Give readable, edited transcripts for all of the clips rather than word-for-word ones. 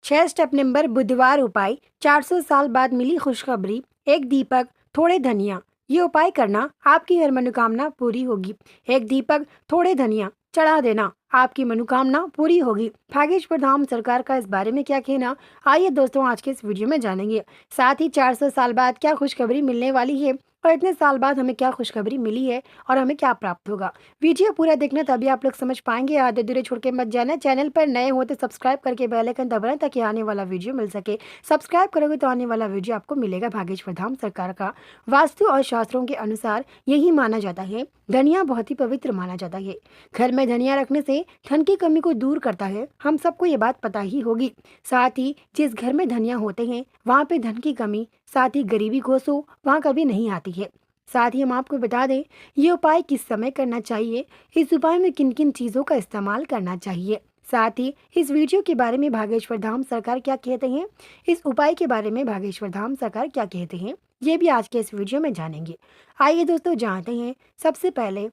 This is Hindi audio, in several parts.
6 स्टेप नंबर बुधवार उपाय। 400 साल बाद मिली खुशखबरी। एक दीपक थोड़े धनिया। ये उपाय करना आपकी हर मनोकामना पूरी होगी। एक दीपक थोड़े धनिया चढ़ा देना, आपकी मनोकामना पूरी होगी। भागेश्वर धाम सरकार का इस बारे में क्या कहना, आइए दोस्तों आज के इस वीडियो में जानेंगे। साथ ही 400 साल बाद क्या खुशखबरी मिलने वाली है और इतने साल बाद हमें क्या खुशखबरी मिली है और हमें क्या प्राप्त होगा। वीडियो पूरा देखना तभी आप लोग समझ पाएंगे। आधे अधूरे छोड़ के मत जाना। चैनल पर नए हो तो सब्सक्राइब करके बेल आइकन दबाना ताकि आने वाला वीडियो मिल सके। सब्सक्राइब करोगे तो आने वाला वीडियो आपको मिलेगा। भागेश्वर धाम सरकार का वास्तु और शास्त्रों के अनुसार यही माना जाता है, धनिया बहुत ही पवित्र माना जाता है। घर में धनिया रखने से धन की कमी को दूर करता है, हम सबको ये बात पता ही होगी। साथ ही जिस घर में धनिया होते हैं वहाँ पे धन की कमी, साथ ही गरीबी घोषो वहाँ कभी नहीं आती है। साथ ही हम आपको बता दें ये उपाय किस समय करना चाहिए, इस उपाय में किन किन चीज़ों का इस्तेमाल करना चाहिए। साथ ही इस वीडियो के बारे में भागेश्वर धाम सरकार क्या कहते हैं, इस उपाय के बारे में भागेश्वर धाम सरकार क्या कहते हैं, ये भी आज के इस वीडियो में जानेंगे। आइए दोस्तों जानते हैं। सबसे पहले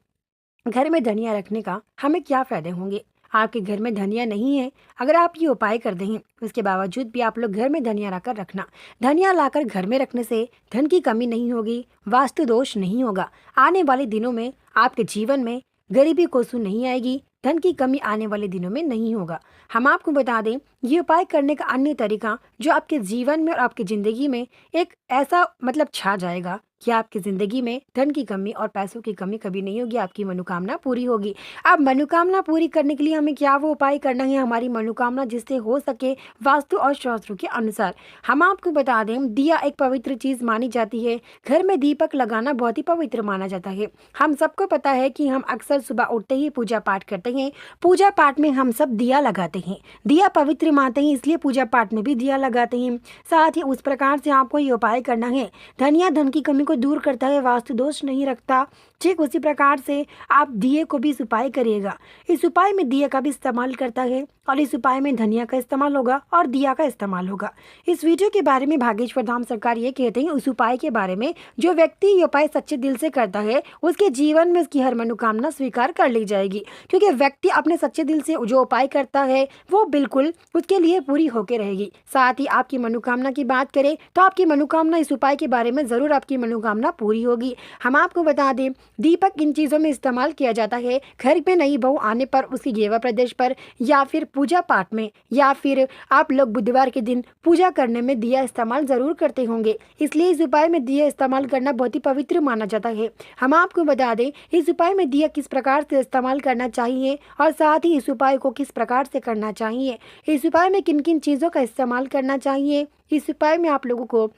घर में धनिया रखने का हमें क्या फायदे होंगे। आपके घर में धनिया नहीं है, अगर आप ये उपाय कर दें उसके बावजूद भी आप लोग घर में धनिया लाकर रखना। धनिया लाकर घर में रखने से धन की कमी नहीं होगी, वास्तु दोष नहीं होगा। आने वाले दिनों में आपके जीवन में गरीबी कोसू नहीं आएगी, धन की कमी आने वाले दिनों में नहीं होगा। हम आपको बता दें ये उपाय करने का अन्य तरीका जो आपके जीवन में और आपकी ज़िंदगी में एक ऐसा छा जाएगा कि आपकी ज़िंदगी में धन की कमी और पैसों की कमी कभी नहीं होगी, आपकी मनोकामना पूरी होगी। अब मनोकामना पूरी करने के लिए हमें क्या वो उपाय करना है, हमारी मनोकामना जिससे हो सके वास्तु और शास्त्रों के अनुसार। हम आपको बता दें दिया एक पवित्र चीज़ मानी जाती है, घर में दीपक लगाना बहुत ही पवित्र माना जाता है। हम सबको पता है कि हम अक्सर सुबह उठते ही पूजा पाठ करते हैं, पूजा पाठ में हम सब दिया लगाते हैं, दिया पवित्र मानते हैं इसलिए पूजा पाठ में भी दिया लगाते हैं। साथ ही उस प्रकार से आपको ये उपाय करना है। धनिया धन की कमी को दूर करता है, वास्तु दोष नहीं रखता। ठीक उसी प्रकार से आप दिए को भी इस उपाय करिएगा। इस उपाय में दिया का भी इस्तेमाल करता है और इस उपाय में धनिया का इस्तेमाल होगा और दिया का इस्तेमाल होगा। इस वीडियो के बारे में भागेश्वर धाम सरकार ये कहते हैं उस उपाय के बारे में जो व्यक्ति ये उपाय सच्चे दिल से करता है उसके जीवन में उसकी हर मनोकामना स्वीकार कर ली जाएगी, क्योंकि व्यक्ति अपने सच्चे दिल से जो उपाय करता है वो बिल्कुल उसके लिए पूरी होकर रहेगी। साथ ही आपकी मनोकामना की बात करें तो आपकी मनोकामना इस उपाय के बारे में ज़रूर आपकी मनोकामना पूरी होगी। हम आपको बता दें दीपक इन चीज़ों में इस्तेमाल किया जाता है घर पे नई बहू आने पर, उसके घेवा प्रदेश पर, या फिर पूजा पाठ में, या फिर आप लोग बुधवार के दिन पूजा करने में दिया इस्तेमाल ज़रूर करते होंगे। इसलिए इस उपाय में दिया इस्तेमाल करना बहुत ही पवित्र माना जाता है। हम आपको बता दें इस उपाय में दिया किस प्रकार से इस्तेमाल करना चाहिए और साथ ही इस उपाय को किस प्रकार से करना चाहिए, इस उपाय में किन किन चीज़ों का इस्तेमाल करना चाहिए। इस उपाय में आप लोगों को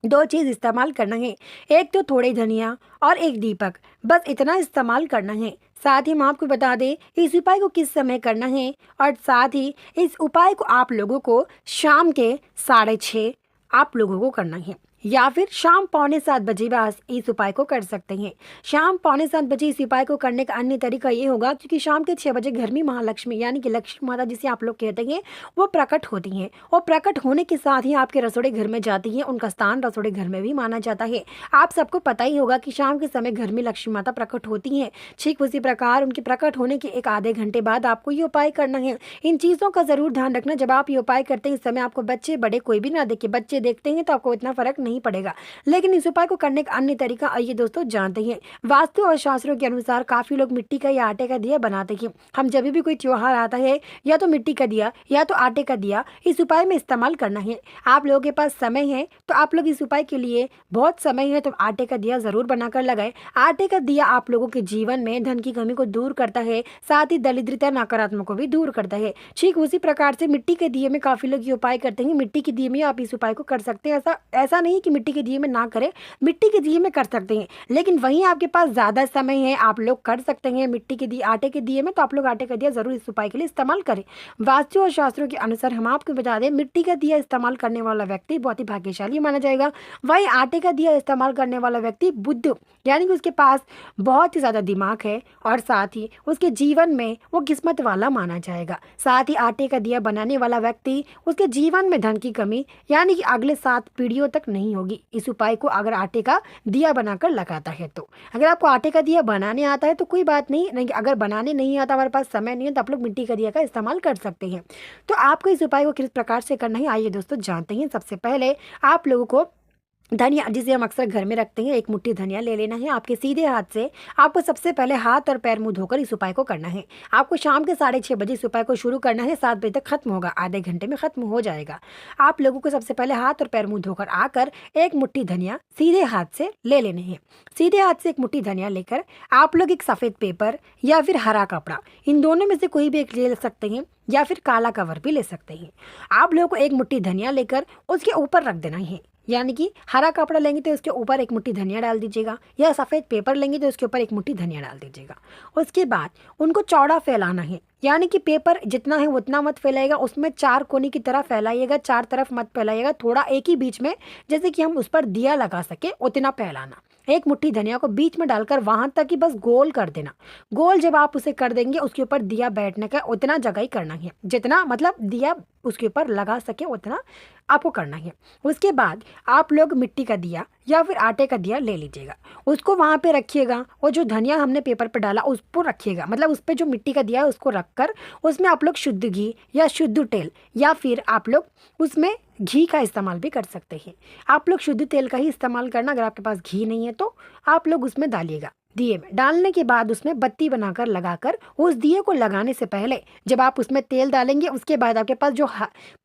2 चीज़ इस्तेमाल करना है, एक तो थोड़े धनिया और एक दीपक, बस इतना इस्तेमाल करना है। साथ ही हम आपको बता दें इस उपाय को किस समय करना है और साथ ही इस उपाय को आप लोगों को शाम के 6:30 आप लोगों को करना है या फिर शाम 6:45 बजे बस इस उपाय को कर सकते हैं। शाम 6:45 बजे इस उपाय को करने का अन्य तरीका ये होगा क्योंकि शाम के 6 बजे घर में महालक्ष्मी यानी कि लक्ष्मी माता जिसे आप लोग कहते हैं वो प्रकट होती हैं और प्रकट होने के साथ ही आपके रसोड़े घर में जाती हैं। उनका स्थान रसोड़े घर में भी माना जाता है। आप सबको पता ही होगा कि शाम के समय घर में लक्ष्मी माता प्रकट होती हैं। ठीक उसी प्रकार उनके प्रकट होने के एक आधे घंटे बाद आपको ये उपाय करना है। इन चीज़ों का ज़रूर ध्यान रखना। जब आप ये उपाय करते हैं इस समय आपको बच्चे बड़े कोई भी ना देखे, बच्चे देखते हैं तो आपको इतना फर्क नहीं पड़ेगा। लेकिन इस उपाय को करने का अन्य तरीका आइए दोस्तों जानते हैं। वास्तु और शास्त्रों के अनुसार काफी लोग मिट्टी का या आटे का दिया बनाते हैं। हम जब भी कोई त्योहार आता है या तो मिट्टी का दिया या तो आटे का दिया इस उपाय में इस्तेमाल करना है। आप लोगों के पास समय है तो आप लोग इस उपाय के लिए बहुत समय है तो आटे का दिया जरूर बनाकर लगाए। आटे का दिया आप लोगों के जीवन में धन की कमी को दूर करता है, साथ ही दरिद्रता नकारात्मक को भी दूर करता है। ठीक उसी प्रकार से मिट्टी के दिए में काफी लोग ये उपाय करते हैं। मिट्टी के दिए में आप इस उपाय को कर सकते हैं। ऐसा नहीं कि मिट्टी के दिए में ना करें, मिट्टी के दिए में कर सकते हैं, लेकिन वहीं आपके पास ज़्यादा समय है आप लोग कर सकते हैं मिट्टी के दिए आटे के दिए में, तो आप लोग आटे का दिया ज़रूर इस उपाय के लिए इस्तेमाल करें। वास्तु और शास्त्रों के अनुसार हम आपको बता दें मिट्टी का दिया इस्तेमाल करने वाला व्यक्ति बहुत ही भाग्यशाली माना जाएगा। वहीं आटे का दिया इस्तेमाल करने वाला व्यक्ति बुद्ध यानी कि उसके पास बहुत ही ज़्यादा दिमाग है और साथ ही उसके जीवन में वो किस्मत वाला माना जाएगा। साथ ही आटे का दिया बनाने वाला व्यक्ति उसके जीवन में धन की कमी यानी कि अगले 7 पीढ़ियों तक नहीं नहीं होगी इस उपाय को अगर आटे का दिया बनाकर लगाता है तो। अगर आपको आटे का दिया बनाने आता है तो कोई बात नहीं, अगर बनाने नहीं आता, हमारे पास समय नहीं है, तो आप लोग मिट्टी का दिया का इस्तेमाल कर सकते हैं। तो आपको इस उपाय को किस प्रकार से करना है आइए दोस्तों जानते हैं। सबसे पहले आप लोगों को धनिया, जिसे हम अक्सर घर में रखते हैं, एक मुट्ठी धनिया ले लेना है। आपके सीधे हाथ से आपको सबसे पहले हाथ और पैर मुंह धोकर इस उपाय को करना है। आपको शाम के 6:30 बजे इस उपाय को शुरू करना है, 7 बजे तक खत्म होगा, आधे घंटे में खत्म हो जाएगा। आप लोगों को सबसे पहले हाथ और पैर मुंह धोकर आकर एक मुट्ठी धनिया सीधे हाथ से ले लेने हैं। सीधे हाथ से एक मुट्ठी धनिया लेकर आप लोग एक सफ़ेद पेपर या फिर हरा कपड़ा, इन दोनों में से कोई भी एक ले सकते हैं, या फिर काला कवर भी ले सकते हैं। आप लोगों को एक मुट्ठी धनिया लेकर उसके ऊपर रख देना है, यानी कि हरा कपड़ा लेंगे तो उसके ऊपर एक मुट्ठी धनिया डाल दीजिएगा, या सफ़ेद पेपर लेंगे तो उसके ऊपर एक मुट्ठी धनिया डाल दीजिएगा। उसके बाद उनको चौड़ा फैलाना है, यानी कि पेपर जितना है उतना मत फैलाइएगा, उसमें 4 कोने की तरह फैलाइएगा, 4 तरफ मत फैलाइएगा, थोड़ा एक ही बीच में, जैसे कि हम उस पर दिया लगा सके उतना फैलाना। एक मुट्ठी धनिया को बीच में डालकर वहां तक ही बस गोल कर देना। गोल जब आप उसे कर देंगे उसके ऊपर दिया बैठने का उतना जगह ही करना है, जितना मतलब दिया उसके ऊपर लगा सके उतना आपको करना है। उसके बाद आप लोग मिट्टी का दिया या फिर आटे का दिया ले लीजिएगा, उसको वहाँ पे रखिएगा, और जो धनिया हमने पेपर पे डाला उस पर रखिएगा, मतलब उस पर जो मिट्टी का दिया है उसको रखकर उसमें आप लोग शुद्ध घी या शुद्ध तेल, या फिर आप लोग उसमें घी का इस्तेमाल भी कर सकते हैं। आप लोग शुद्ध तेल का ही इस्तेमाल करना, अगर आपके पास घी नहीं है तो आप लोग उसमें डालिएगा। दिए में डालने के बाद उसमें बत्ती बनाकर लगाकर, उस दिए को लगाने से पहले जब आप उसमें तेल डालेंगे, उसके बाद आपके पास जो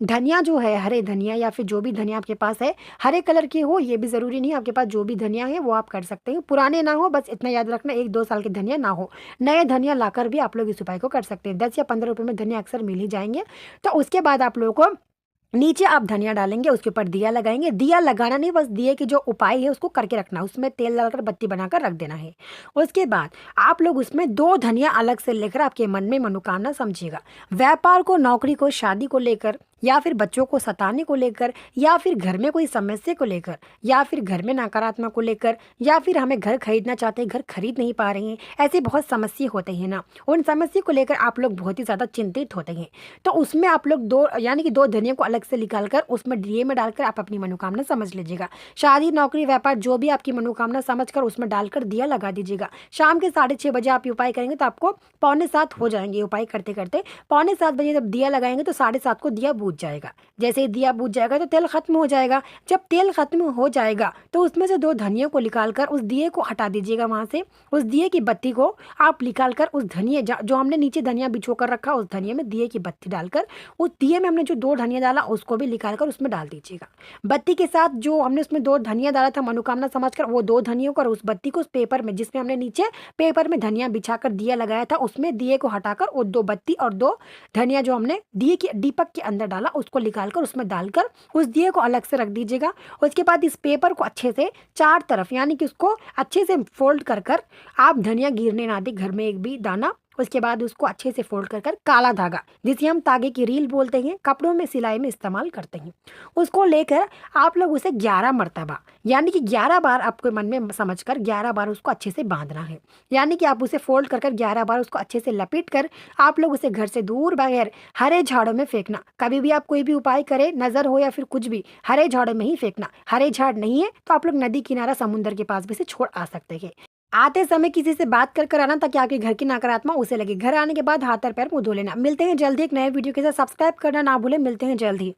धनिया जो है, हरे धनिया या फिर जो भी धनिया आपके पास है, हरे कलर के हो ये भी ज़रूरी नहीं, आपके पास जो भी धनिया है वो आप कर सकते हैं। पुराने ना हो, बस इतना याद रखना, 1-2 साल के धनिया ना हो। नए धनिया लाकर भी आप लोग इस उपाय को कर सकते हैं। 10 या 15 रुपये में धनिया अक्सर मिल ही जाएंगे। तो उसके बाद आप लोगों को नीचे आप धनिया डालेंगे, उसके ऊपर दिया लगाएंगे। दिया लगाना नहीं, बस दिए की जो उपाय है उसको करके रखना, उसमें तेल डालकर बत्ती बनाकर रख देना है। उसके बाद आप लोग उसमें 2 धनिया अलग से लेकर आपके मन में मनोकामना समझिएगा। व्यापार को, नौकरी को, शादी को लेकर, या फिर बच्चों को सताने को लेकर, या फिर घर में कोई समस्या को लेकर, या फिर घर में नकारात्मक को लेकर, या फिर हमें घर खरीदना चाहते हैं, घर खरीद नहीं पा रहे हैं, ऐसी बहुत समस्या होते हैं ना, उन समस्या को लेकर आप लोग बहुत ही ज़्यादा चिंतित होते हैं। तो उसमें आप लोग 2 यानी कि 2 धनिया को अलग से निकालकर उसमें दिए में डालकर आप अपनी मनोकामना समझ लीजिएगा। शादी, नौकरी, व्यापार, जो भी आपकी मनोकामना समझकर उसमें डालकर दिया लगा दीजिएगा। शाम के 6:30 बजे आप ये उपाय करेंगे तो आपको 6:45 हो जाएंगे उपाय करते करते। 6:45 बजे जब दिया लगाएंगे तो 7:30 को दिया बुझ जाएगा। जैसे ही दिया बुझ जाएगा तो तेल खत्म हो जाएगा। जब तेल खत्म हो जाएगा तो उसमें से 2 धनिया को निकालकर उस दिए को हटा दीजिएगा वहां से। उस दिए की बत्ती को आप निकालकर उस धनिया जो हमने नीचे धनिया बिछो कर रखा, उस धनिया में दिए की बत्ती डालकर, उस दिए में हमने जो 2 धनिया डाला उसको भी निकालकर उसमें डाल दीजिएगा। बत्ती के साथ जो हमने उसमें 2 धनिया डाला था मनोकामना समझकर, वो 2 धनियों को और उस बत्ती को उस पेपर में, जिसमें हमने नीचे पेपर में धनिया बिछाकर दिया लगाया था, उसमें दिए को हटाकर वो 2 बत्ती और 2 धनिया जो हमने दिए के दीपक के अंदर डाला उसको निकालकर उसमें डालकर उस दिए को अलग से रख दीजिएगा। उसके बाद इस पेपर को अच्छे से 4 तरफ, यानी कि उसको अच्छे से फोल्ड कर कर आप धनिया गिरने ना दें घर में एक भी दाना। उसके बाद उसको अच्छे से फोल्ड कर काला धागा, जिसे हम तागे की रील बोलते हैं, कपड़ों में सिलाई में इस्तेमाल करते हैं, उसको लेकर आप लोग उसे 11 मरतबा, यानी कि 11 बार आपके मन में समझकर 11 बार उसको अच्छे से बांधना है। यानी कि आप उसे फोल्ड कर 11 बार उसको अच्छे से लपेट कर आप लोग उसे घर से दूर बगैर हरे झाड़ों में फेंकना। कभी भी आप कोई भी उपाय करें, नजर हो या फिर कुछ भी, हरे झाड़ों में ही फेंकना। हरे झाड़ नहीं है तो आप लोग नदी किनारा, समुद्र के पास भी से छोड़ आ सकते हैं। आते समय किसी से बात कर आना ताकि आपके घर की नकारात्मक उसे लगे। घर आने के बाद हाथ और पैर मुंह धो लेना। मिलते हैं जल्दी एक नए वीडियो के साथ। सब्सक्राइब करना ना भूलें। मिलते हैं जल्द ही।